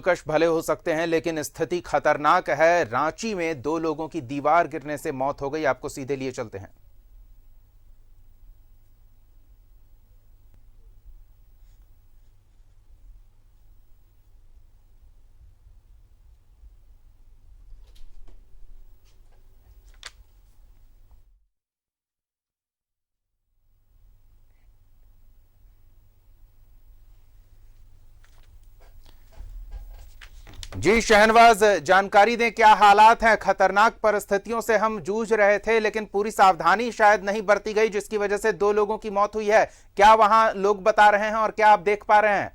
दिलकश भले हो सकते हैं, लेकिन स्थिति खतरनाक है। रांची में 2 लोगों की दीवार गिरने से मौत हो गई। आपको सीधे लिए चलते हैं। जी शहनवाज, जानकारी दें, क्या हालात हैं? खतरनाक परिस्थितियों से हम जूझ रहे थे, लेकिन पूरी सावधानी शायद नहीं बरती गई, जिसकी वजह से 2 लोगों की मौत हुई है। क्या वहां लोग बता रहे हैं और क्या आप देख पा रहे हैं?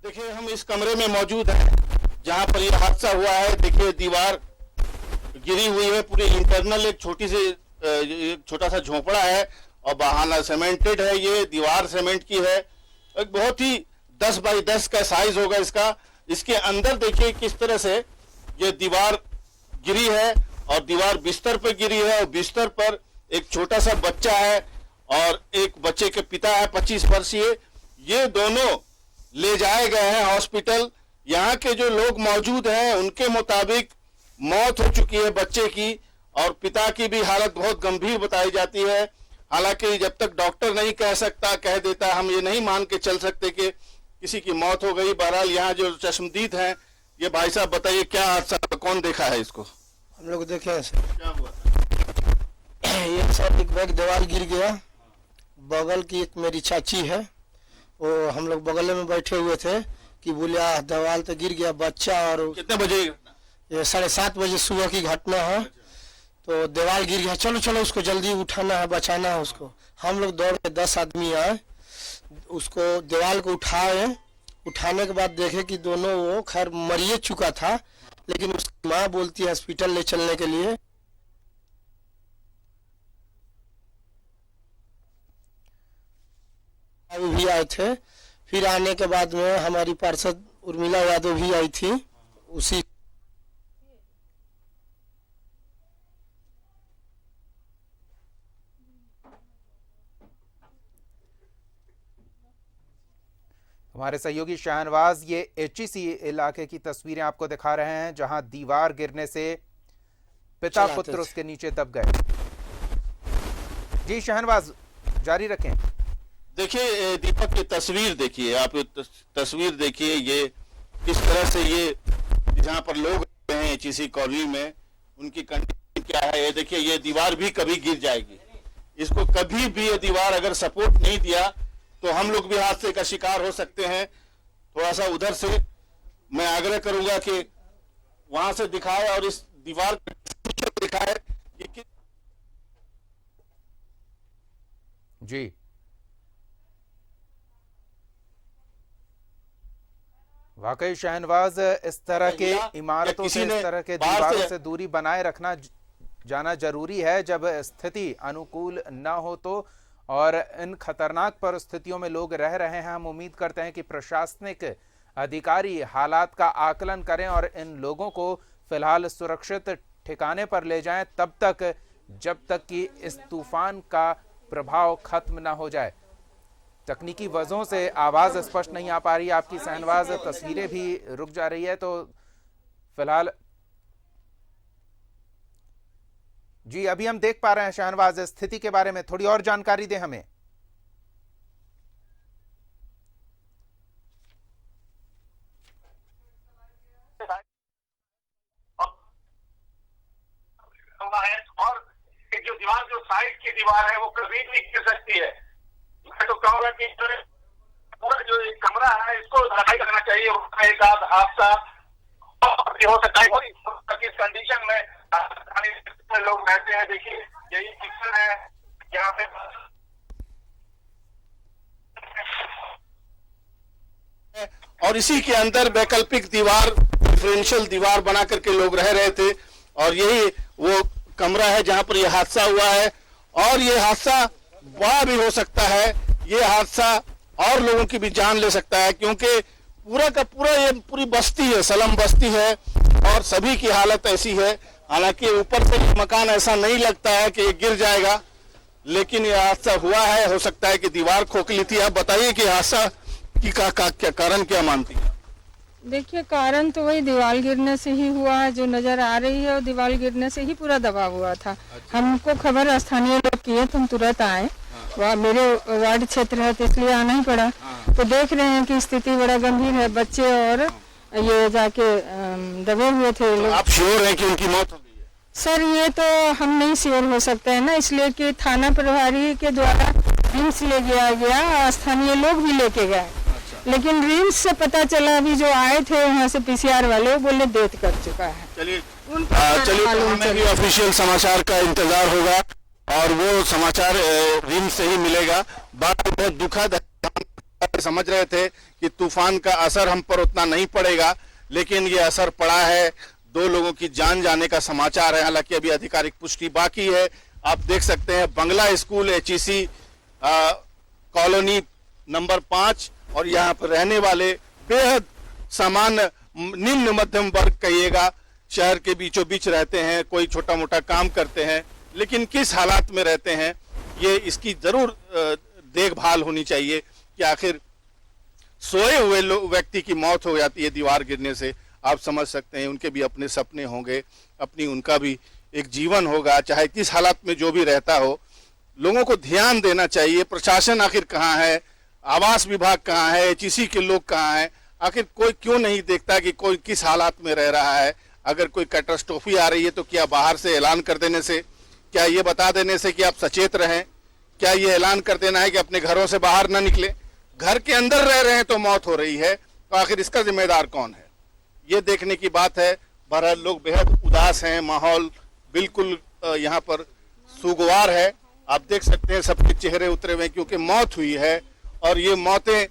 देखिए, हम इस कमरे में मौजूद हैं जहां पर यह हादसा हुआ है। देखिए, दीवार गिरी हुई है पूरी इंटरनल। एक छोटा सा झोपड़ा है और बहाना सीमेंटेड है। ये दीवार सीमेंट की है। एक बहुत ही 10 बाई 10 का साइज होगा इसका। इसके अंदर देखिए किस तरह से ये दीवार गिरी है और दीवार बिस्तर पर गिरी है और बिस्तर पर एक छोटा सा बच्चा है और एक बच्चे के पिता है 25 वर्षीय। ये दोनों ले जाए गए हैं हॉस्पिटल। यहाँ के जो लोग मौजूद हैं उनके मुताबिक मौत हो चुकी है बच्चे की और पिता की भी हालत बहुत गंभीर बताई जाती है। हालांकि जब तक डॉक्टर नहीं कह देता, हम ये नहीं मान के चल सकते कि किसी की मौत हो गई। बहरहाल यहाँ जो चश्मदीद हैं, ये भाई साहब बताइए क्या हादसा, कौन देखा है इसको? हम लोग देखे हैं सर। क्या हुआ? ये सर एक बैग दीवार गिर गया। बगल की एक मेरी चाची है, वो हम लोग बगल में बैठे हुए थे कि बोले दीवार तो गिर गया बच्चा। और कितने बजे? ये 7:30 बजे सुबह की घटना है। तो दीवार गिर गया, चलो चलो उसको जल्दी उठाना है, बचाना है उसको। हम लोग दौड़ के 10 आदमी आए, उसको दीवार को उठाए। उठाने के बाद देखे कि दोनों वो खैर मरिए चुका था, लेकिन उसकी माँ बोलती है हॉस्पिटल ले चलने के लिए। भी आए थे। फिर आने के बाद में हमारी पार्षद उर्मिला यादव भी आई थी। उसी हमारे सहयोगी शाहनवाज ये HEC इलाके की तस्वीरें आपको दिखा रहे हैं, जहां दीवार गिरने से पिता पुत्र उसके नीचे दब गए। जी शाहनवाज, जारी रखें। देखिए दीपक, की तस्वीर देखिए आप, तस्वीर देखिए ये किस तरह से ये जहाँ पर लोग रहते हैं HEC कॉलोनी में, उनकी कंडीशन क्या है। ये देखिए, ये दीवार भी कभी गिर जाएगी। इसको कभी भी ये दीवार अगर सपोर्ट नहीं दिया तो हम लोग भी हादसे का शिकार हो सकते हैं। थोड़ा सा उधर से मैं आग्रह करूंगा कि वहां से दिखाए और इस दीवार को दिखाए। जी वाकई शहनवाज, इस तरह के इमारतों से, इस तरह के दीवारों से दूरी बनाए रखना जाना जरूरी है जब स्थिति अनुकूल न हो तो। और इन खतरनाक परिस्थितियों में लोग रह रहे हैं। हम उम्मीद करते हैं कि प्रशासनिक अधिकारी हालात का आकलन करें और इन लोगों को फिलहाल सुरक्षित ठिकाने पर ले जाएं, तब तक जब तक कि इस तूफान का प्रभाव खत्म ना हो जाए। तकनीकी वजहों से आवाज स्पष्ट नहीं आ पा रही है आपकी शहनवाज, तस्वीरें भी रुक जा रही है। तो फिलहाल जी अभी हम देख पा रहे हैं शाहनवाज, स्थिति के बारे में थोड़ी और जानकारी दें हमें। और जो दीवार, जो साइड की दीवार है, वो कभी भी गिर सकती है। मैं तो कहूँगा कि पूरा जो कमरा है इसको ढलाई करना चाहिए। एक आध हादसा हो सकता है इस कंडीशन में लोग रहते हैं। देखिए यही किचन है यहाँ पे, और इसी के अंदर वैकल्पिक दीवार, डिफरेंशियल दीवार बना करके लोग रह रहे थे। और यही वो कमरा है जहां पर यह हादसा हुआ है। और ये हादसा बड़ा भी हो सकता है। ये हादसा और लोगों की भी जान ले सकता है, क्योंकि पूरा का पूरा ये पूरी बस्ती है, सलम बस्ती है और सभी की हालत ऐसी है। हालांकि ऊपर से मकान ऐसा नहीं लगता है कि ये गिर जाएगा, लेकिन यह हादसा हुआ है। हो सकता है कि दीवार खोखली थी। आप बताइए कि हादसा आपकी क्या कारण क्या मानती है? देखिए, कारण तो वही दीवार गिरने से ही हुआ है, जो नजर आ रही है, और दीवार गिरने से ही पूरा दबा हुआ था। हमको खबर स्थानीय लोग किए तो हम तुरंत आए। वहाँ मेरे वार्ड क्षेत्र है तो इसलिए आना ही पड़ा। तो देख रहे हैं कि स्थिति बड़ा गंभीर है, बच्चे और ये जाके दबे हुए थे लोग। आप श्योर हैं कि उनकी मौत हो गई है? सर, ये तो हम नहीं श्योर हो सकते हैं ना, इसलिए कि थाना प्रभारी के द्वारा रिम्स ले गया, स्थानीय लोग भी लेके गए। लेकिन रिम्स से पता चला, अभी जो आए थे वहाँ से पीसीआर वाले, वो बोले डेथ कर चुका है। चलिए तो हमें भी ऑफिशियल समाचार का इंतजार होगा और वो समाचार रिम्स से ही मिलेगा। बात बहुत दुखद है। समझ रहे थे कि तूफान का असर हम पर उतना नहीं पड़ेगा, लेकिन ये असर पड़ा है। 2 लोगों की जान जाने का समाचार है, हालांकि अभी आधिकारिक पुष्टि बाकी है। आप देख सकते हैं बंगला स्कूल HEC कॉलोनी नंबर 5, और यहाँ पर रहने वाले बेहद सामान्य निम्न मध्यम वर्ग कहिएगा, शहर के बीचों बीच रहते हैं, कोई छोटा मोटा काम करते हैं, लेकिन किस हालात में रहते हैं ये इसकी जरूर देखभाल होनी चाहिए कि आखिर सोए हुए व्यक्ति की मौत हो जाती है दीवार गिरने से। आप समझ सकते हैं उनके भी अपने सपने होंगे, उनका भी एक जीवन होगा, चाहे किस हालात में जो भी रहता हो। लोगों को ध्यान देना चाहिए। प्रशासन आखिर कहाँ है, आवास विभाग कहाँ है, HEC के लोग कहाँ हैं, आखिर कोई क्यों नहीं देखता कि कोई किस हालात में रह रहा है। अगर कोई कैटास्ट्रोफी आ रही है तो क्या बाहर से ऐलान कर देने से, क्या ये बता देने से कि आप सचेत रहें, क्या ये ऐलान कर देना है कि अपने घरों से बाहर ना निकले? घर के अंदर रह रहे हैं तो मौत हो रही है, तो आखिर इसका जिम्मेदार कौन है? ये देखने की बात है। बहरहाल लोग बेहद उदास हैं, माहौल बिल्कुल यहाँ पर सुगवार है। आप देख सकते हैं सबके चेहरे उतरे हुए, क्योंकि मौत हुई है और ये मौतें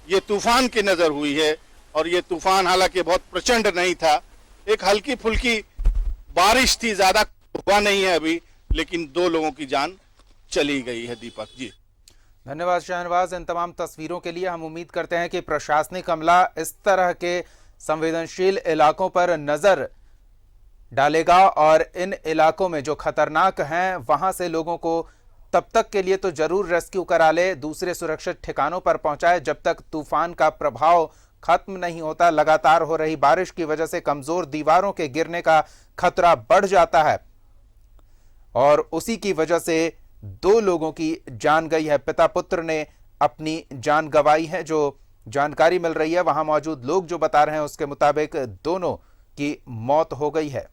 ये तूफान की नजर हुई है। और ये तूफान हालांकि बहुत प्रचंड नहीं था, एक हल्की फुल्की बारिश थी, ज्यादा हुआ नहीं है अभी, लेकिन 2 लोगों की जान चली गई है। दीपक जी, धन्यवाद शाहनवाज इन तमाम तस्वीरों के लिए। हम उम्मीद करते हैं कि प्रशासनिक अमला इस तरह के संवेदनशील इलाकों पर नजर डालेगा और इन इलाकों में जो खतरनाक हैं वहां से लोगों को तब तक के लिए तो जरूर रेस्क्यू करा ले, दूसरे सुरक्षित ठिकानों पर पहुंचाए जब तक तूफान का प्रभाव खत्म नहीं होता। लगातार हो रही बारिश की वजह से कमजोर दीवारों के गिरने का खतरा बढ़ जाता है और उसी की वजह से 2 लोगों की जान गई है। पिता पुत्र ने अपनी जान गंवाई है। जो जानकारी मिल रही है वहां मौजूद लोग जो बता रहे हैं उसके मुताबिक दोनों की मौत हो गई है।